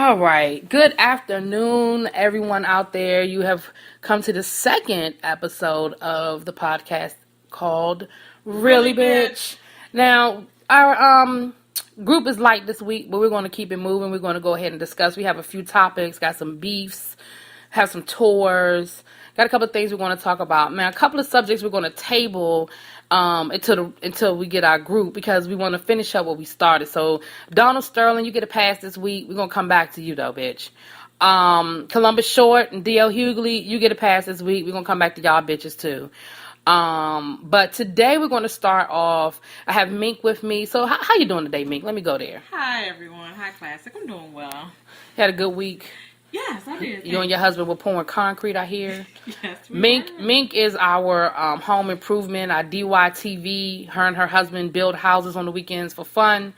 All right. Good afternoon, everyone out there. You have come to the second episode of the podcast called Really Bitch. Now, our group is light this week, but we're going to keep it moving. We're going to go ahead and discuss. We have a few topics, got some beefs, have some tours, got a couple of things we're going to talk about. Man, a couple of subjects we're going to table until we get our group, because we want to finish up what we started. So Donald Sterling, you get a pass this week. We're gonna come back to you though, bitch. Columbus Short and DL Hughley, you get a pass this week. We're gonna come back to y'all bitches too. But today we're gonna start off. I have Mink with me. So how you doing today, Mink? Let me go there. Hi everyone. Hi Classic. I'm doing well. You had a good week. Yes, I did. You and your husband were pouring concrete, I hear. Yes, Mink is our home improvement, our DYTV. Her and her husband build houses on the weekends for fun,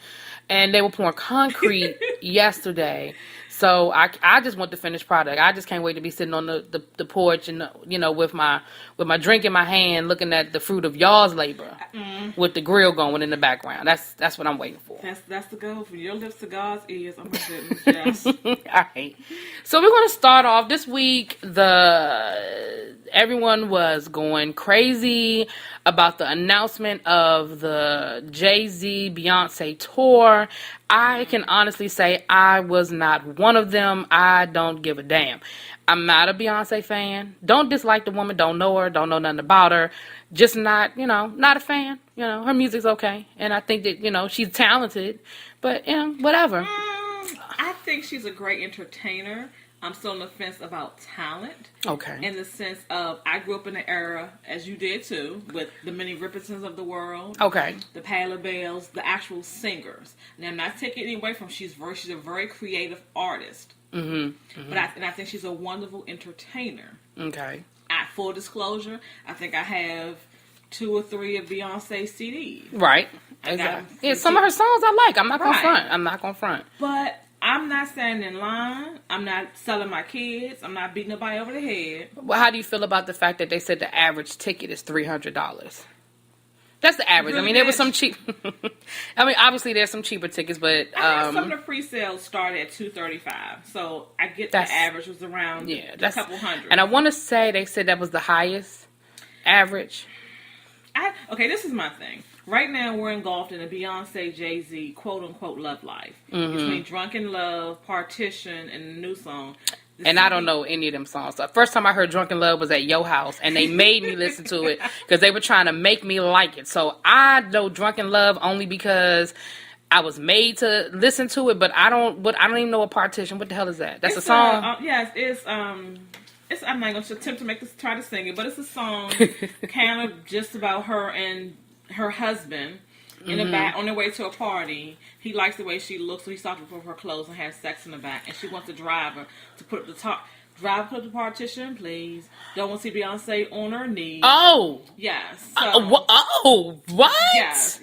and they were pouring concrete yesterday. So I just want the finished product. I just can't wait to be sitting on the porch and with my drink in my hand, looking at the fruit of y'all's labor, with the grill going in the background. That's what I'm waiting for. That's the goal, from your lips to God's ears. Oh my goodness, yes. All right. So we're going to start off this week. Everyone was going crazy about the announcement of the Jay-Z Beyonce tour. I can honestly say I was not one of them. I don't give a damn. I'm not a Beyonce fan. Don't dislike the woman. Don't know her. Don't know nothing about her. Just not a fan. Her music's okay. And I think that, she's talented. But, whatever. I think she's a great entertainer. I'm still on the fence about talent. Okay. In the sense of, I grew up in an era, as you did too, with the Minnie Ripertons of the world. Okay. The Patti LaBelle's, the actual singers. Now, I'm not taking it away from she's a very creative artist. Mm-hmm. Mm-hmm. But I think she's a wonderful entertainer. Okay. At full disclosure, I think I have 2 or 3 of Beyonce's CDs. Right. Exactly. Yeah, some of her songs I like. I'm not gonna front. But I'm not standing in line. I'm not selling my kids. I'm not beating nobody over the head. Well, how do you feel about the fact that they said the average ticket is $300? That's the average. Really, I mean, there was some cheap. I mean, obviously there's some cheaper tickets, but some of the pre-sales started at $235. So I get the average was around a couple hundred. And I want to say they said that was the highest average. Okay, this is my thing. Right now, we're engulfed in a Beyonce, Jay-Z, quote-unquote, love life. Mm-hmm. Between Drunken Love, Partition, and the new song. And I don't know any of them songs. The first time I heard Drunken Love was at your house, and they made me listen to it because they were trying to make me like it. So I know Drunken Love only because I was made to listen to it, but I don't even know a Partition. What the hell is that? That's a song? Yes, it's I'm not going to attempt to try to sing it, but it's a song kind of just about her and her husband in the back on their way to a party. He likes the way she looks, so he stops for her clothes and has sex in the back. And she wants the driver to put up the top. Driver, put up the partition, please. Don't want to see Beyonce on her knees. Oh, yes. So, what? Yes.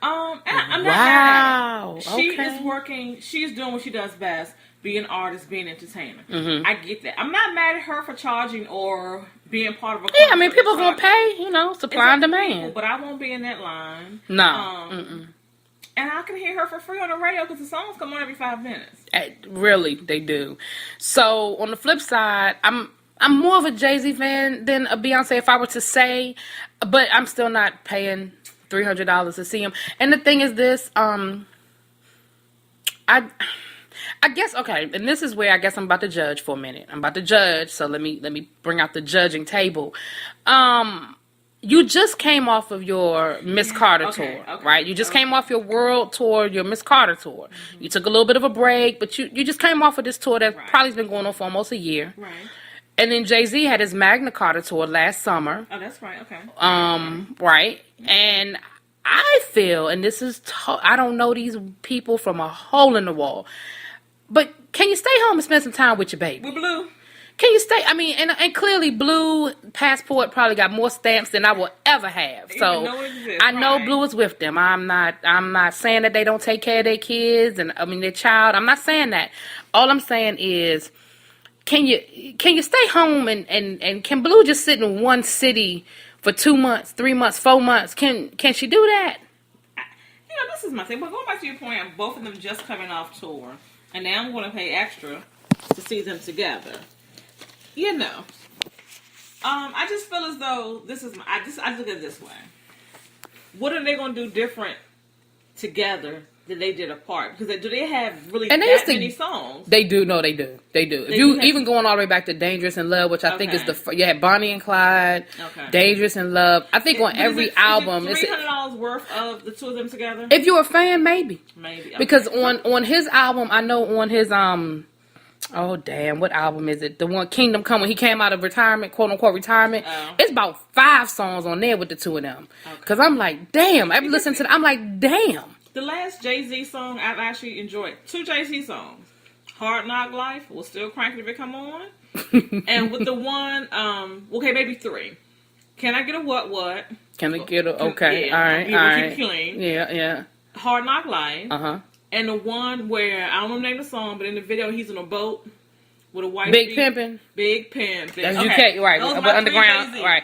I'm not mad at her. She is working. She's doing what she does best. Be an artist, be an entertainer. Mm-hmm. I get that. I'm not mad at her for charging or being part of a concert. Yeah, I mean, people gonna pay, supply and demand. People, but I won't be in that line. No. And I can hear her for free on the radio because the songs come on every 5 minutes. Really, they do. So on the flip side, I'm more of a Jay-Z fan than a Beyonce, if I were to say, but I'm still not paying $300 to see him. And the thing is this, I guess, okay, and this is where I guess I'm about to judge for a minute. I'm about to judge, so let me bring out the judging table. You just came off of your Miss Carter tour, right? You just came off your world tour, your Miss Carter tour. Mm-hmm. You took a little bit of a break, but you just came off of this tour that probably has been going on for almost a year. Right. And then Jay-Z had his Magna Carta tour last summer. Oh, that's right, okay. Right. And I feel, and this is, I don't know these people from a hole in the wall, but can you stay home and spend some time with your baby? With Blue. Can you stay? I mean, and clearly Blue passport probably got more stamps than I will ever have. So I know Blue is with them. I'm not saying that they don't take care of their kids and their child. I'm not saying that. All I'm saying is, can you stay home and can Blue just sit in one city for 2 months, 3 months, 4 months? Can she do that? This is my thing. But going back to your point, both of them just coming off tour. and now I'm going to pay extra to see them together. You know, I just feel as though this is I look at it this way. What are they going to do different together than they did apart? Because do they have really that many songs? They do. No, they do. They do. If you even going all the way back to Dangerous in Love, which I think is you had Bonnie and Clyde, Dangerous in Love. I think on every album, is it $300 worth of the two of them together? If you're a fan, maybe. Okay. Because on his album, I know on his oh damn, what album is it? The one Kingdom Come, when he came out of retirement, quote unquote retirement. It's about 5 songs on there with the two of them. Because I'm like, damn. Every listen to I'm like, damn. The last Jay-Z song I've actually enjoyed. 2 Jay-Z songs. Hard Knock Life will still crank it if it come on. And with the one, okay, maybe 3. Can I get a what? Can I get a, okay, all right. Keep clean. Yeah. Hard Knock Life. Uh-huh. And the one where, I don't know the name of the song, but in the video he's on a boat with a white Big Pimpin'. Big Pimpin'. That's UK, right. But underground, right.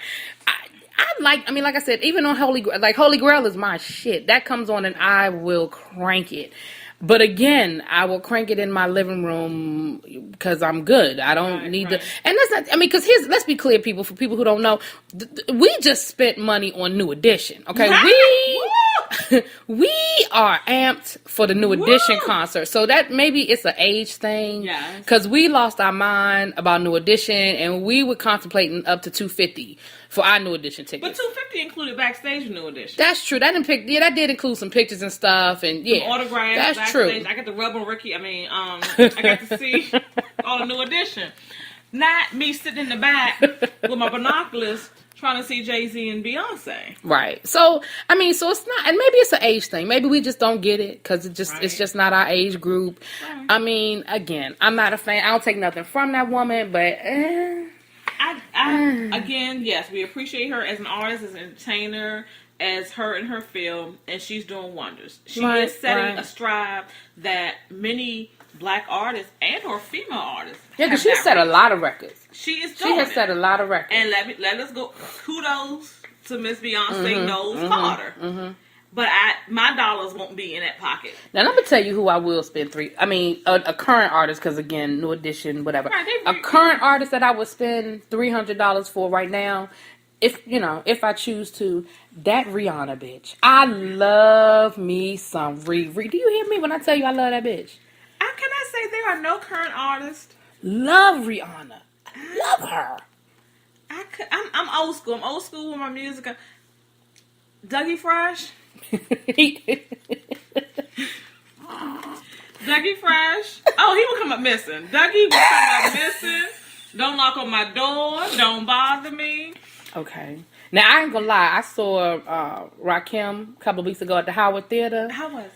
Like I said, even on Holy Grail is my shit. That comes on and I will crank it. But again, I will crank it in my living room because I'm good. I don't need the... And that's not... because let's be clear, people, for people who don't know, we just spent money on New Edition, okay? We are amped for the New Edition concert. So that maybe it's an age thing. Yeah. Because we lost our mind about New Edition and we were contemplating up to $250 for our New Edition tickets. But $250 included backstage New Edition. That's true. That did include some pictures and stuff, and some autographs. That's backstage. true. I got to rub on Ricky. I got to see all the New Edition. Not me sitting in the back with my binoculars trying to see Jay-Z and Beyonce. Right. So it's not, and maybe it's an age thing. Maybe we just don't get it because it's just not our age group. Right. Again, I'm not a fan. I don't take nothing from that woman, but. Again, yes, we appreciate her as an artist, as an entertainer, as her in her field, and she's doing wonders. She is setting a stride that many black artists and or female artists. Yeah, because she set a lot of records. She has set a lot of records. And let us go. Kudos to Miss Beyonce knows Carter. Mm-hmm. But my dollars won't be in that pocket. Now, let me tell you who I will spend a current artist, because again, New Edition, whatever. Right, a current artist that I would spend $300 for right now, if I choose to, that Rihanna bitch. I love me some Riri. Do you hear me when I tell you I love that bitch? Can I say there are no current artists? Love Rihanna. I love her. I'm old school. I'm old school with my music. Dougie Fresh. Dougie Fresh. Oh, he will come up missing. Dougie will come up missing. Don't knock on my door. Don't bother me. Okay. Now, I ain't gonna lie. I saw Rakim a couple of weeks ago at the Howard Theater. How was it?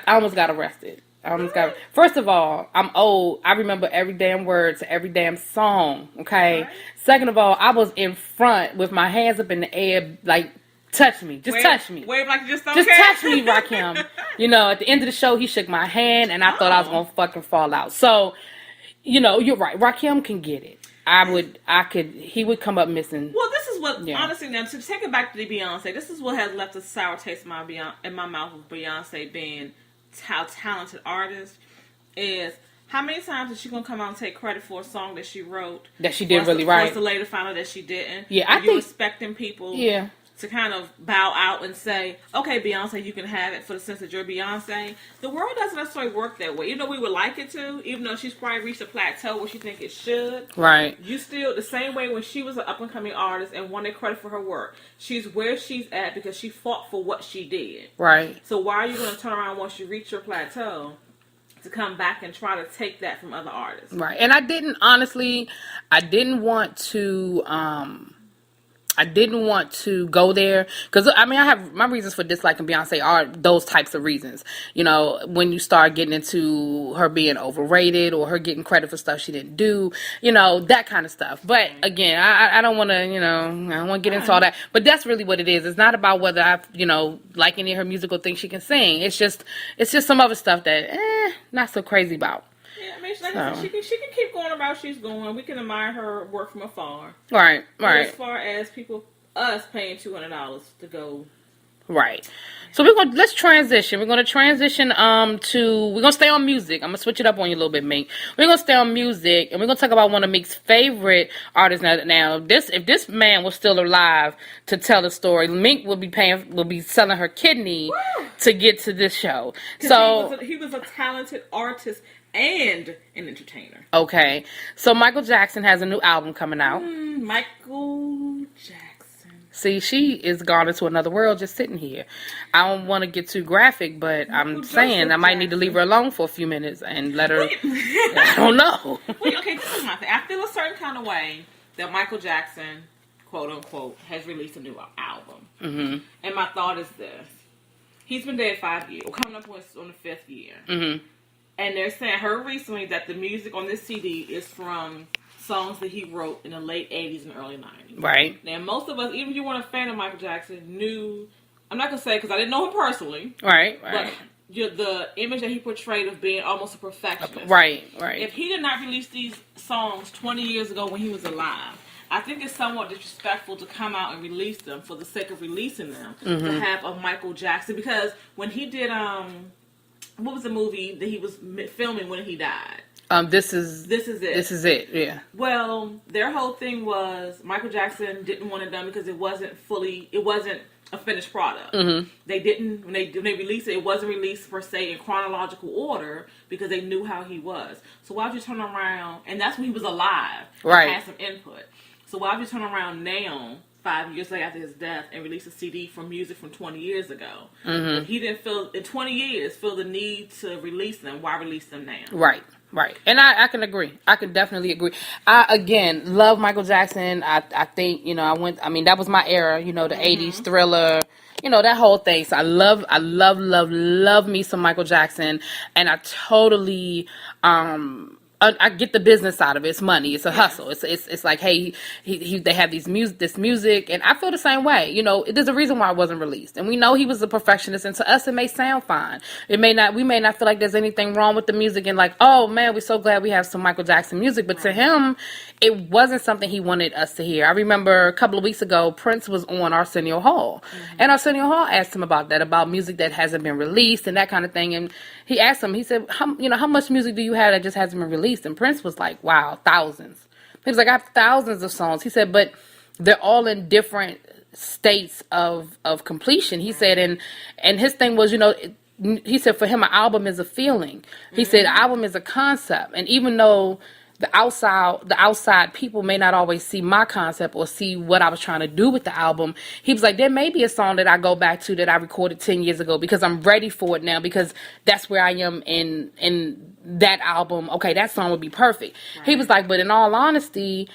I almost got arrested. First of all, I'm old. I remember every damn word to every damn song. Okay. Right. Second of all, I was in front with my hands up in the air, like, touch me. Touch me. Wave like you just don't care. Just touch me, Rakim. At the end of the show, he shook my hand, and I thought I was going to fucking fall out. So, you're right. Rakim can get it. He would come up missing. Well, this is what, honestly, now, to take it back to the Beyonce, this is what has left a sour taste in my mouth with Beyonce being how talented artist is. How many times is she going to come out and take credit for a song that she wrote? That she did really right. For us to later find out that she didn't. Yeah, I think. Expecting people to kind of bow out and say, okay, Beyonce, you can have it for the sense that you're Beyonce. The world doesn't necessarily work that way. Even though we would like it to, even though she's probably reached a plateau where she thinks it should. Right. You still, the same way when she was an up-and-coming artist and wanted credit for her work, she's where she's at because she fought for what she did. Right. So why are you going to turn around once you reach your plateau to come back and try to take that from other artists? Right. And I didn't want to go there because I have my reasons for disliking Beyonce are those types of reasons. When you start getting into her being overrated or her getting credit for stuff she didn't do, that kind of stuff. But again, I don't want to, I don't want to get into all that. But that's really what it is. It's not about whether I, like any of her musical things she can sing. It's just some other stuff that, not so crazy about. Yeah, she can keep going about she's going. We can admire her work from afar. Right. But as far as us paying $200 to go Right. So let's transition. We're gonna transition we're gonna stay on music. I'm gonna switch it up on you a little bit, Mink. We're gonna stay on music and we're gonna talk about one of Mink's favorite artists now. If this man was still alive to tell the story, Mink will be selling her kidney to get to this show. So he was a talented artist and an entertainer. Okay. So Michael Jackson has a new album coming out. Michael Jackson. See, she is gone into another world just sitting here. I don't want to get too graphic, but I'm saying I might need to leave her alone for a few minutes and let her... I don't know. Okay, this is my thing. I feel a certain kind of way that Michael Jackson, quote unquote, has released a new album. Mm-hmm. And my thought is this. He's been dead 5 years. Coming up on the 5th year. Mm-hmm. And they're saying, I heard recently that the music on this CD is from songs that he wrote in the late 80s and early 90s. Right. Now, most of us, even if you weren't a fan of Michael Jackson, knew, I'm not going to say because I didn't know him personally. Right. But the image that he portrayed of being almost a perfectionist. Right. If he did not release these songs 20 years ago when he was alive, I think it's somewhat disrespectful to come out and release them for the sake of releasing them, to have a Michael Jackson. Because when he did, what was the movie that he was filming when he died? This is it. This is it. Yeah. Well, their whole thing was Michael Jackson didn't want it done because it wasn't a finished product. Mm-hmm. They didn't when they released it. It wasn't released per se in chronological order because they knew how he was. So why would you turn around? And that's when he was alive. Right. Had some input. So why would you turn around now, 5 years later after his death, and release a CD from music from 20 years ago? Mm-hmm. If he didn't in 20 years feel the need to release them, why release them now? Right. And I can agree. I can definitely agree. I, again, love Michael Jackson. I think, that was my era, the 80s Thriller, that whole thing. So I love me some Michael Jackson. And I totally, I get the business side of it. It's money. It's a hustle. It's like, hey, they have this music, and I feel the same way. There's a reason why it wasn't released, and we know he was a perfectionist. And to us, it may sound fine. We may not feel like there's anything wrong with the music, and like, oh man, we're so glad we have some Michael Jackson music. But to him, it wasn't something he wanted us to hear. I remember a couple of weeks ago, Prince was on Arsenio Hall, and Arsenio Hall asked him about music that hasn't been released and that kind of thing, and he asked him, he said, how much music do you have that just hasn't been released? And Prince was like, wow, thousands. He was like, I have thousands of songs. He said, but they're all in different states of completion. He said, and his thing was, he said for him, an album is a feeling. He said, an album is a concept. And even though the outside people may not always see my concept or see what I was trying to do with the album, he was like, there may be a song that I go back to that I recorded 10 years ago because I'm ready for it now, because that's where I am in that album. Okay, that song would be perfect. Right. He was like, but in all honesty,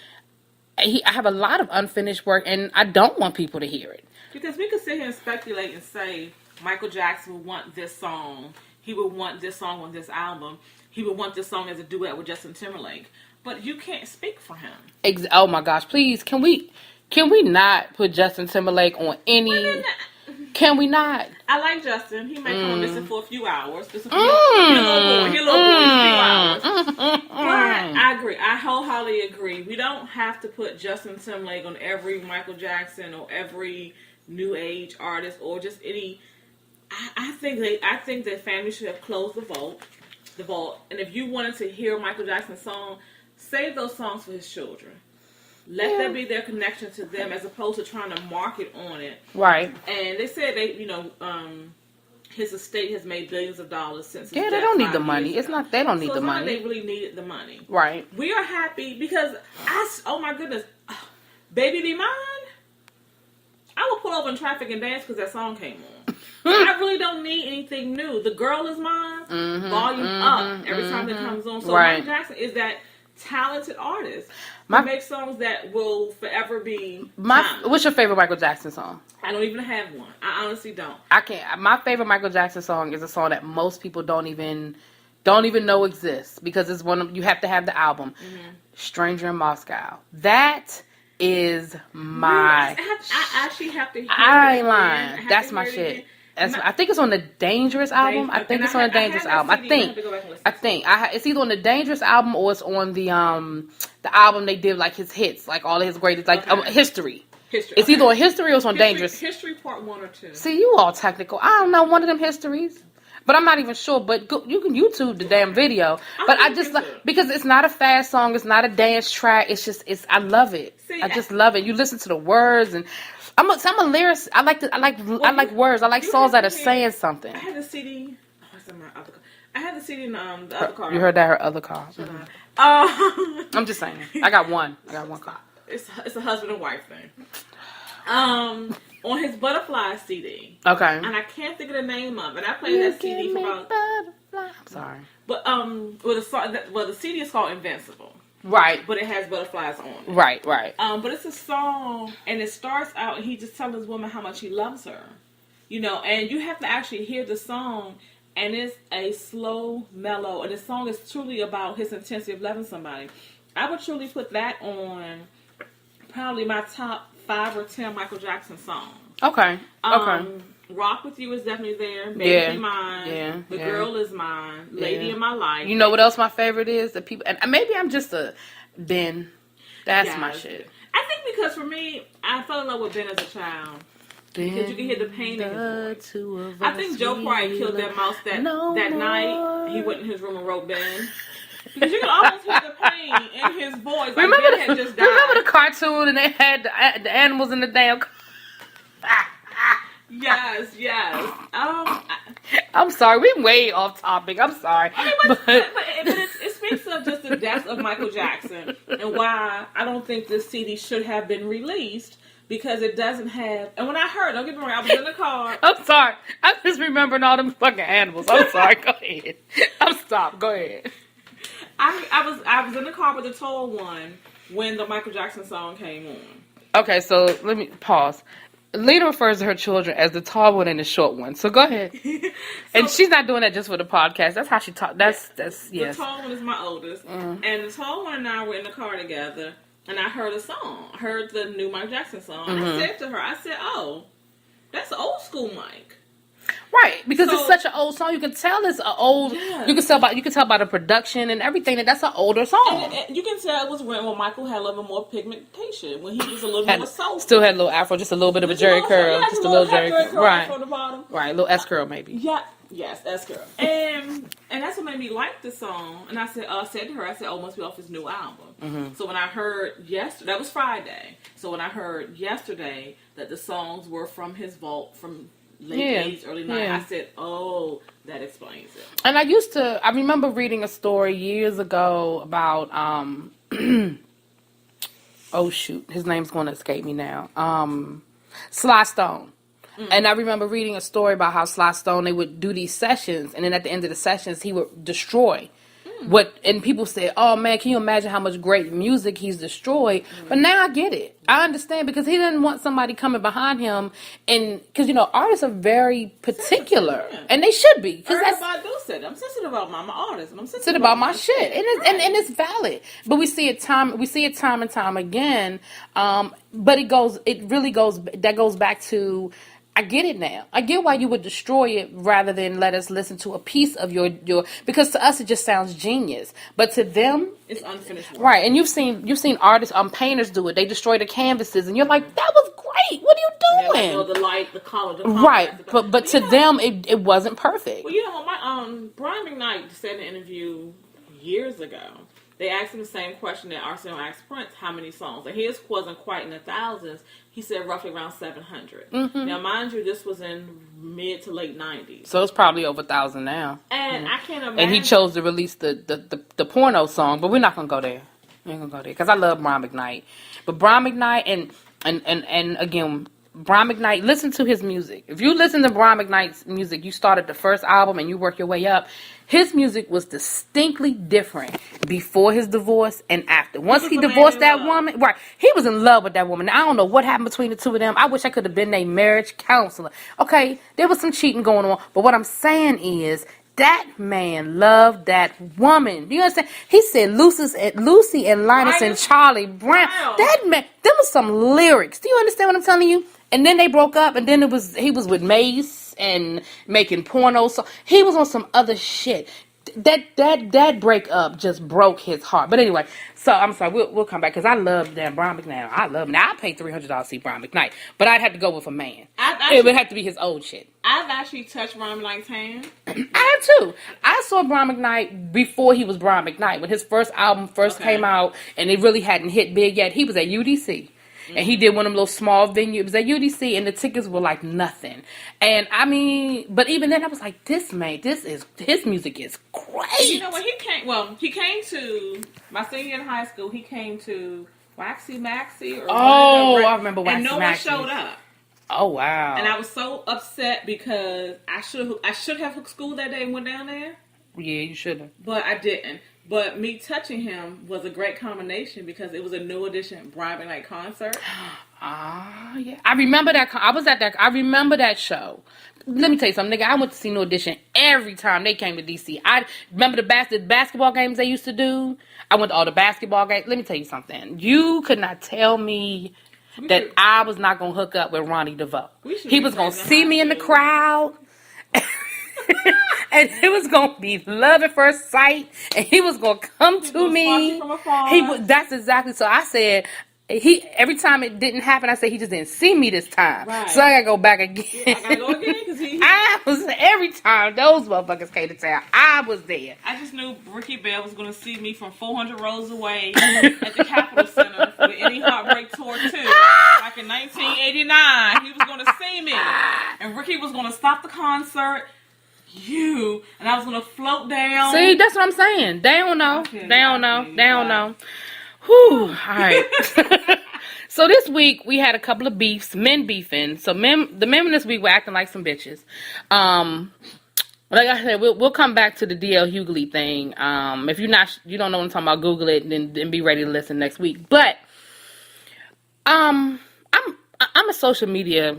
I have a lot of unfinished work and I don't want people to hear it. Because we could sit here and speculate and say Michael Jackson would want this song. He would want this song on this album. He would want this song as a duet with Justin Timberlake. But you can't speak for him. Oh my gosh, please, can we not put Justin Timberlake on any... Can we not? I like Justin. He may come and listen for a few hours. Just a few, he a little boy, a few hours. But I agree. I wholeheartedly agree. We don't have to put Justin Timberlake on every Michael Jackson or every new age artist or just any... I think that families should have closed the vault. And if you wanted to hear Michael Jackson's song, save those songs for his children. Let that be their connection to them, as opposed to trying to market on it. Right. And they said his estate has made billions of dollars since his death. They don't need the money. It's not. They don't need the money. They really needed the money. Right. We are happy because oh my goodness, Baby Be Mine. I will pull over in traffic and dance because that song came on. I really don't need anything new. The Girl Is Mine, volume up every time it comes on. So Michael Jackson is that talented artist who makes songs that will forever be timeless. What's your favorite Michael Jackson song? I don't even have one. I honestly don't. I can't. My favorite Michael Jackson song is a song that most people don't even know exists, because it's one of, you have to have the album. Stranger in Moscow. That is my... I actually have to hear I ain't lying. That's my shit. I think it's on the Dangerous album. I think it's on the Dangerous album. I think it's either on the Dangerous album or it's on the album they did like his hits, like all of his greatest, like History. History. It's either on History or it's on Dangerous. History Part 1 or 2. See, you all technical. I don't know one of them histories. But I'm not even sure. But you can YouTube the damn video. But I just because it's not a fast song. It's not a dance track. I love it. See, I just love it. You listen to the words, and I'm a lyricist. I like words. I like songs that are saying something. I had the CD. I had the CD in the other car. You heard that? Her other car. Mm-hmm. I'm just saying. I got one car. It's a husband and wife thing. On his Butterfly CD. Okay. And I can't think of the name of it. I played that CD for about. I'm sorry. But the CD is called Invincible. Right. But it has butterflies on it. Right. But it's a song, and it starts out, and he just telling this woman how much he loves her. And you have to actually hear the song, and it's a slow, mellow, and the song is truly about his intensity of loving somebody. I would truly put that on probably my top 5 or 10 Michael Jackson songs. Okay. Rock With You is definitely there. Baby Mine. Yeah. The Girl Is Mine. Lady in My Life. You know what else my favorite is? The people, and maybe I'm just a Ben. That's my shit. I think because for me, I fell in love with Ben as a child. Because you can hear the pain in his voice. I think Joe probably killed that mouse that night. He went in his room and wrote Ben. Because you can almost hear the pain in his voice. Like Ben had just died. Remember the cartoon and they had the animals in the damn Yes. I'm sorry, we way off topic. I'm sorry. But it speaks of just the death of Michael Jackson and why I don't think this CD should have been released. Because it doesn't have... And when I heard... Don't get me wrong. I was in the car. I'm sorry. I'm just remembering all them fucking animals. I'm sorry. Go ahead. Go ahead. I was in the car with the tall one when the Michael Jackson song came on. Okay, so let me pause. Lena refers to her children as the tall one and the short one. So go ahead. And she's not doing that just for the podcast. That's how she talks. That's yes. The tall one is my oldest. And the tall one and I were in the car together. And I heard a song. Heard the new Michael Jackson song. And I said to her, oh, that's old school Mike. Right, because it's such an old song. You can tell it's an old. Yeah. You can tell by the production and everything that that's an older song. And you can tell it was when Michael had a little more pigmentation, when he was a little more soulful. Still had a little afro, just a little bit of a Jerry curl, just a little Jerry curl, right? From the bottom, right, a little S curl maybe. Yeah, yes, S curl. And that's what made me like the song. And I said to her, oh, it must be off his new album. Mm-hmm. So when I heard yesterday, that was Friday. So when I heard yesterday that the songs were from his vault from late 80s, early 90s. I said, oh, that explains it. And I remember reading a story years ago about, oh shoot, his name's going to escape me now. Sly Stone. Mm. And I remember reading a story about how Sly Stone, they would do these sessions, and then at the end of the sessions, he would destroy and people said, oh man, can you imagine how much great music he's destroyed? Mm-hmm. But now I get it. I understand because he didn't want somebody coming behind him, and because artists are very particular, and they should be. Because Badu said, I'm sensitive about my artist, and I'm sensitive about my shit, and it's valid. But we see it time and time again. But that goes back to. I get it now. I get why you would destroy it rather than let us listen to a piece of your because to us it just sounds genius, but to them it's unfinished work. Right? And you've seen artists, painters do it. They destroy the canvases, and you're like, that was great. What are you doing? The light, the color, right? But to them it wasn't perfect. Well, my Brian McKnight said in an interview years ago. They asked him the same question that Arsenio asked Prince, how many songs? And his wasn't quite in the thousands. He said roughly around 700. Mm-hmm. Now, mind you, this was in mid to late 90s. So it's probably over 1,000 now. And I can't imagine. And he chose to release the porno song, but we're not going to go there. We ain't going to go there because I love Brian McKnight. But Brian McKnight and again, Brian McKnight, listen to his music. If you listen to Brian McKnight's music, you start at the first album and you work your way up. His music was distinctly different before his divorce and after. Once he divorced that woman, right, he was in love with that woman. I don't know what happened between the two of them. I wish I could have been their marriage counselor. Okay, there was some cheating going on, but what I'm saying is that man loved that woman. Do you understand? He said Lucy and Linus and Charlie Brown. That man, there was some lyrics. Do you understand what I'm telling you? And then they broke up, and then he was with Mace and making porno. So he was on some other shit. that breakup just broke his heart. But anyway, so I'm sorry. We'll come back because I love damn Brian McKnight. I love him. Now I paid $300 to see Brian McKnight, but I'd have to go with a man. It would have to be his old shit. I've actually touched Brian McKnight's hand. I have too. I saw Brian McKnight before he was Brian McKnight. When his first album came out and it really hadn't hit big yet, he was at UDC. And he did one of them little small venues. It was at UDC, and the tickets were like nothing. And I mean, but even then, I was like, his music is great. You know when he came to my senior year in high school. He came to Waxy Maxy. I remember Waxy Maxy. And no one showed up. Oh wow! And I was so upset because I should have hooked school that day and went down there. Yeah, you should have. But I didn't. But me touching him was a great combination because it was a New Edition Brian McKnight concert. Yeah. I remember that. I was at that. I remember that show. Let me tell you something, nigga. I went to see New Edition every time they came to DC. I remember the basketball games they used to do. I went to all the basketball games. Let me tell you something. You could not tell me that I was not going to hook up with Ronnie DeVoe. He was going to see me in the crowd. And it was gonna be love at first sight, and he was gonna come to me. That's exactly. So I said, every time it didn't happen, I said he just didn't see me this time. Right. So I gotta go back again. Yeah, I gotta go again because I was every time those motherfuckers came to town, I was there. I just knew Ricky Bell was gonna see me from 400 rows away at the Capitol Center for the Any Heartbreak Tour 2, back in 1989. He was gonna see me, and Ricky was gonna stop the concert. And I was gonna float down. See, that's what I'm saying. They don't know. They don't know. Whew. All right. So this week we had a couple of beefs, men beefing. So the men this week were acting like some bitches. Like I said, we'll come back to the DL Hughley thing. If you don't know what I'm talking about, Google it and then be ready to listen next week. But I'm a social media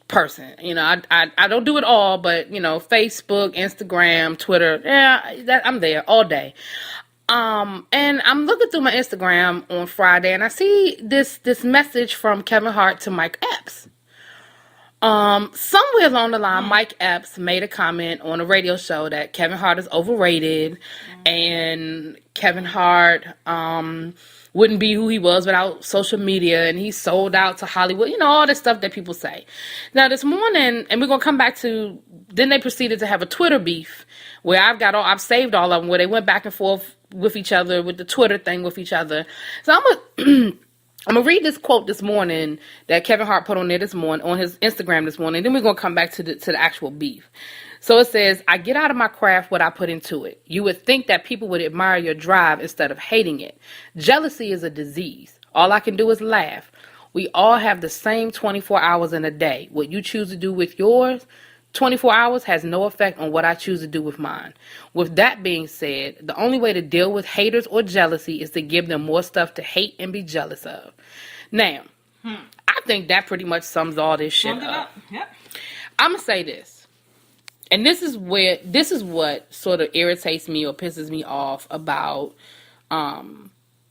person. You know, I don't do it all, but you know, Facebook, Instagram, Twitter, I'm there all day. And I'm looking through my Instagram on Friday and I see this message from Kevin Hart to Mike Epps. Somewhere along the line, Mike Epps made a comment on a radio show that Kevin Hart is overrated and Kevin Hart, wouldn't be who he was without social media, and he sold out to Hollywood, you know, all this stuff that people say. Now, this morning, and we're going to come back to, then they proceeded to have a Twitter beef, where I've saved all of them, where they went back and forth with each other, with the Twitter thing with each other. So I'm going to read this quote this morning that Kevin Hart put on there this morning, on his Instagram this morning, then we're going to come back to the actual beef. So it says, I get out of my craft what I put into it. You would think that people would admire your drive instead of hating it. Jealousy is a disease. All I can do is laugh. We all have the same 24 hours in a day. What you choose to do with yours, 24 hours has no effect on what I choose to do with mine. With that being said, the only way to deal with haters or jealousy is to give them more stuff to hate and be jealous of. Now, I think that pretty much sums all this shit up. Yep. I'm going to say this. And this is what sort of irritates me or pisses me off about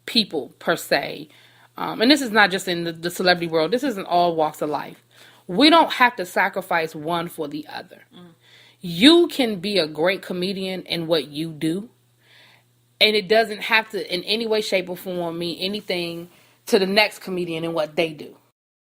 people per se. And this is not just in the celebrity world. This is in all walks of life. We don't have to sacrifice one for the other. You can be a great comedian in what you do. And it doesn't have to in any way, shape, or form mean anything to the next comedian in what they do.